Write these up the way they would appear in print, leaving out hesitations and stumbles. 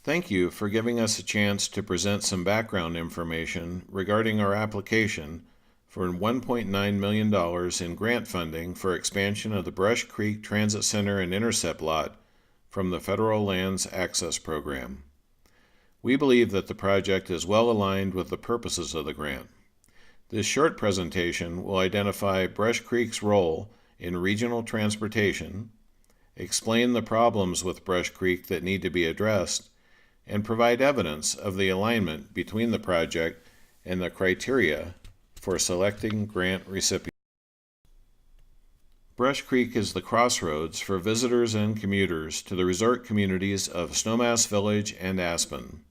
Thank you for giving us a chance to present some background information regarding our application for $1.9 million in grant funding for expansion of the Brush Creek Transit Center and Intercept Lot from the Federal Lands Access Program. We believe that the project is well aligned with the purposes of the grant. This short presentation will identify Brush Creek's role in regional transportation, explain the problems with Brush Creek that need to be addressed, and provide evidence of the alignment between the project and the criteria for selecting grant recipients. Brush Creek is the crossroads for visitors and commuters to the resort communities of Snowmass Village and Aspen.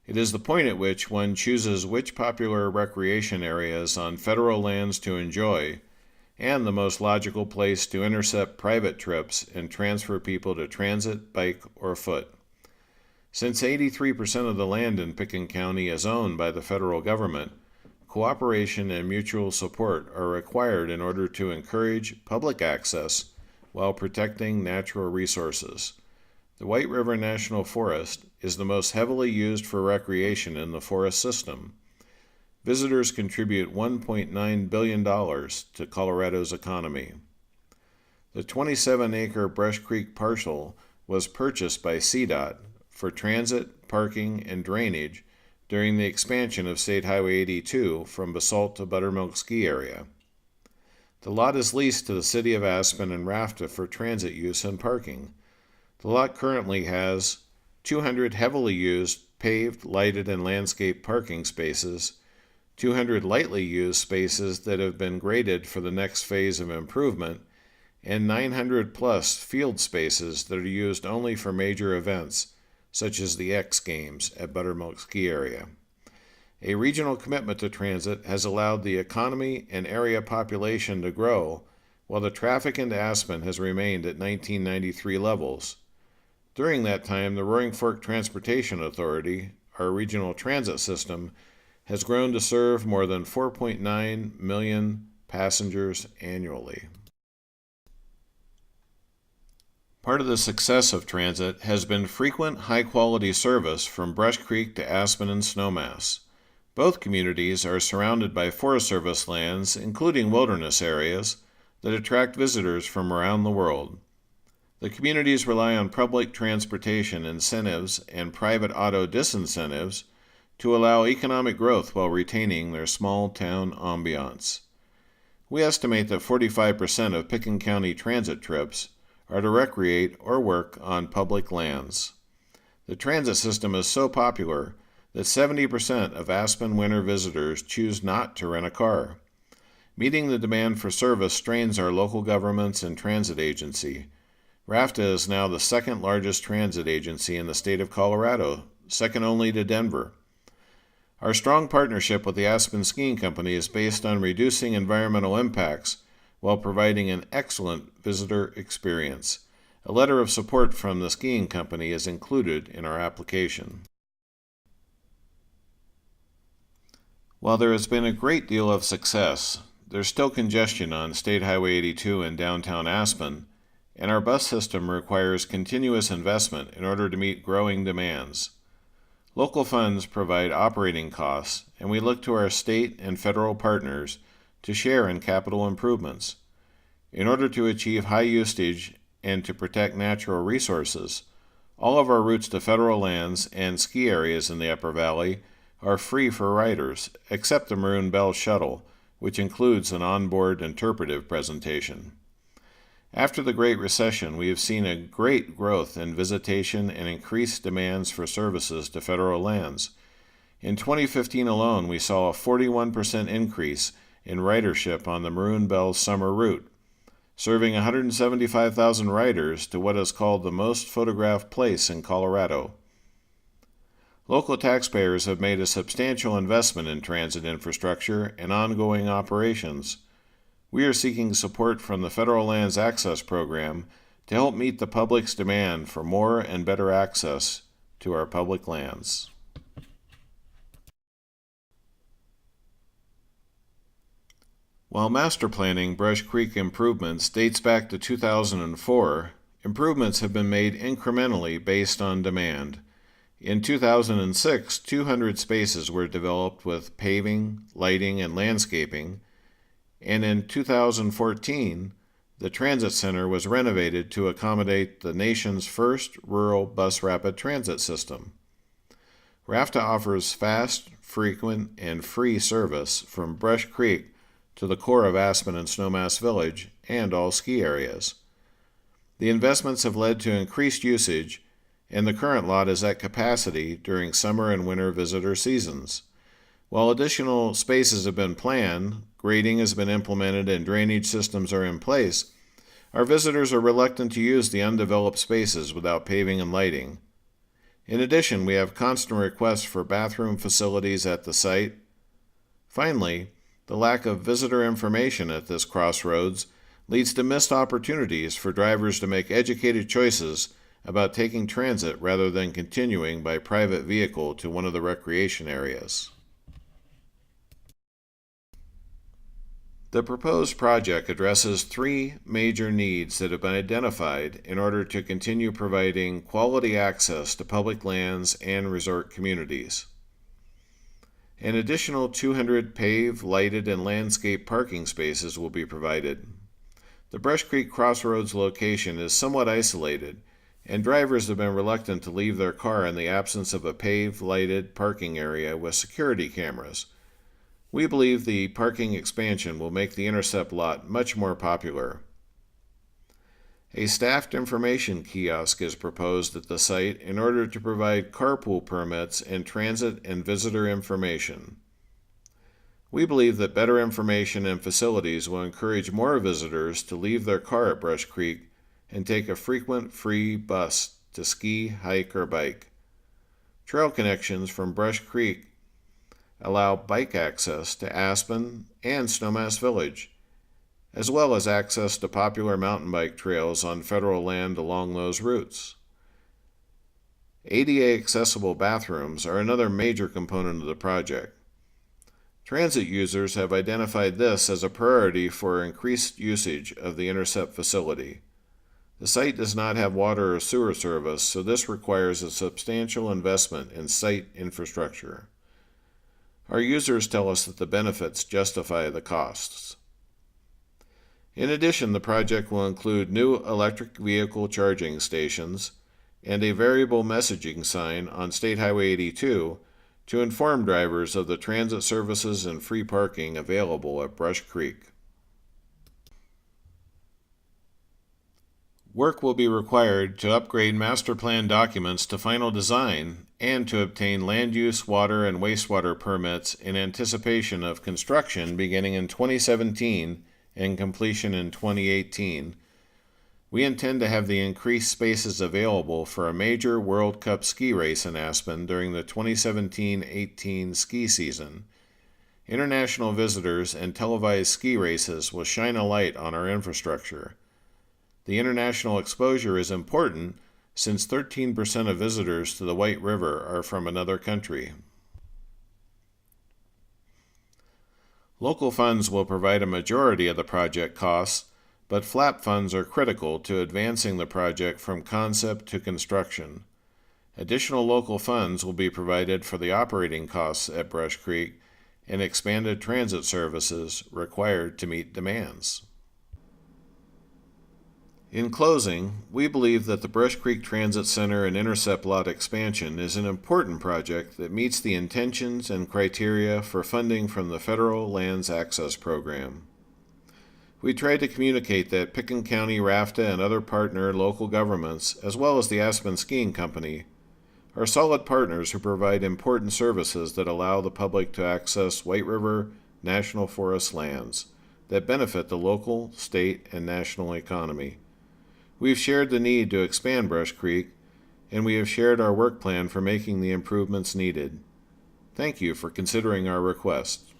It is the point at which one chooses which popular recreation areas on federal lands to enjoy, and the most logical place to intercept private trips and transfer people to transit, bike, or foot. Since 83% of the land in Pitkin County is owned by the federal government, cooperation and mutual support are required in order to encourage public access while protecting natural resources. The White River National Forest is the most heavily used for recreation in the forest system. Visitors contribute $1.9 billion to Colorado's economy. The 27-acre Brush Creek parcel was purchased by CDOT for transit, parking, and drainage during the expansion of State Highway 82 from Basalt to Buttermilk Ski Area. The lot is leased to the City of Aspen and RAFTA for transit use and parking. The lot currently has 200 heavily used paved, lighted, and landscape parking spaces, 200 lightly used spaces that have been graded for the next phase of improvement, and 900 plus field spaces that are used only for major events, such as the X Games at Buttermilk Ski Area. A regional commitment to transit has allowed the economy and area population to grow, while the traffic into Aspen has remained at 1993 levels. During that time, the Roaring Fork Transportation Authority, our regional transit system, has grown to serve more than 4.9 million passengers annually. Part of the success of transit has been frequent high-quality service from Brush Creek to Aspen and Snowmass. Both communities are surrounded by Forest Service lands, including wilderness areas, that attract visitors from around the world. The communities rely on public transportation incentives and private auto disincentives to allow economic growth while retaining their small-town ambiance. We estimate that 45% of Pitkin County transit trips are to recreate or work on public lands. The transit system is so popular that 70% of Aspen winter visitors choose not to rent a car. Meeting the demand for service strains our local governments and transit agency. RAFTA is now the second largest transit agency in the state of Colorado, second only to Denver. Our strong partnership with the Aspen Skiing Company is based on reducing environmental impacts while providing an excellent visitor experience. A letter of support from the skiing company is included in our application. While there has been a great deal of success, there's still congestion on State Highway 82 in downtown Aspen, and our bus system requires continuous investment in order to meet growing demands. Local funds provide operating costs, and we look to our state and federal partners to share in capital improvements. In order to achieve high usage and to protect natural resources, all of our routes to federal lands and ski areas in the Upper Valley are free for riders, except the Maroon Bell Shuttle, which includes an onboard interpretive presentation. After the Great Recession, we have seen a great growth in visitation and increased demands for services to federal lands. In 2015 alone, we saw a 41% increase in ridership on the Maroon Bell summer route, serving 175,000 riders to what is called the most photographed place in Colorado. Local taxpayers have made a substantial investment in transit infrastructure and ongoing operations. We are seeking support from the Federal Lands Access Program to help meet the public's demand for more and better access to our public lands. While master planning Brush Creek improvements dates back to 2004, improvements have been made incrementally based on demand. In 2006, 200 spaces were developed with paving, lighting, and landscaping, and in 2014, the transit center was renovated to accommodate the nation's first rural bus rapid transit system. RAFTA offers fast, frequent, and free service from Brush Creek to the core of Aspen and Snowmass Village and all ski areas. The investments have led to increased usage, and the current lot is at capacity during summer and winter visitor seasons. While additional spaces have been planned, grading has been implemented, and drainage systems are in place, our visitors are reluctant to use the undeveloped spaces without paving and lighting. In addition, we have constant requests for bathroom facilities at the site. Finally, the lack of visitor information at this crossroads leads to missed opportunities for drivers to make educated choices about taking transit rather than continuing by private vehicle to one of the recreation areas. The proposed project addresses three major needs that have been identified in order to continue providing quality access to public lands and resort communities. An additional 200 paved, lighted, and landscape parking spaces will be provided. The Brush Creek Crossroads location is somewhat isolated, and drivers have been reluctant to leave their car in the absence of a paved, lighted parking area with security cameras. We believe the parking expansion will make the Intercept Lot much more popular. A staffed information kiosk is proposed at the site in order to provide carpool permits and transit and visitor information. We believe that better information and facilities will encourage more visitors to leave their car at Brush Creek and take a frequent free bus to ski, hike, or bike. Trail connections from Brush Creek allow bike access to Aspen and Snowmass Village, as well as access to popular mountain bike trails on federal land along those routes. ADA accessible bathrooms are another major component of the project. Transit users have identified this as a priority for increased usage of the Intercept facility. The site does not have water or sewer service, so this requires a substantial investment in site infrastructure. Our users tell us that the benefits justify the costs. In addition, the project will include new electric vehicle charging stations and a variable messaging sign on State Highway 82 to inform drivers of the transit services and free parking available at Brush Creek. Work will be required to upgrade master plan documents to final design and to obtain land use, water, and wastewater permits in anticipation of construction beginning in 2017 and completion in 2018. We intend to have the increased spaces available for a major World Cup ski race in Aspen during the 2017-18 ski season. International visitors and televised ski races will shine a light on our infrastructure. The international exposure is important since 13% of visitors to the White River are from another country. Local funds will provide a majority of the project costs, but FLAP funds are critical to advancing the project from concept to construction. Additional local funds will be provided for the operating costs at Brush Creek and expanded transit services required to meet demands. In closing, we believe that the Brush Creek Transit Center and Intercept Lot expansion is an important project that meets the intentions and criteria for funding from the Federal Lands Access Program. We tried to communicate that Pitkin County, RAFTA, and other partner local governments, as well as the Aspen Skiing Company, are solid partners who provide important services that allow the public to access White River National Forest lands that benefit the local, state, and national economy. We've shared the need to expand Brush Creek, and we have shared our work plan for making the improvements needed. Thank you for considering our request.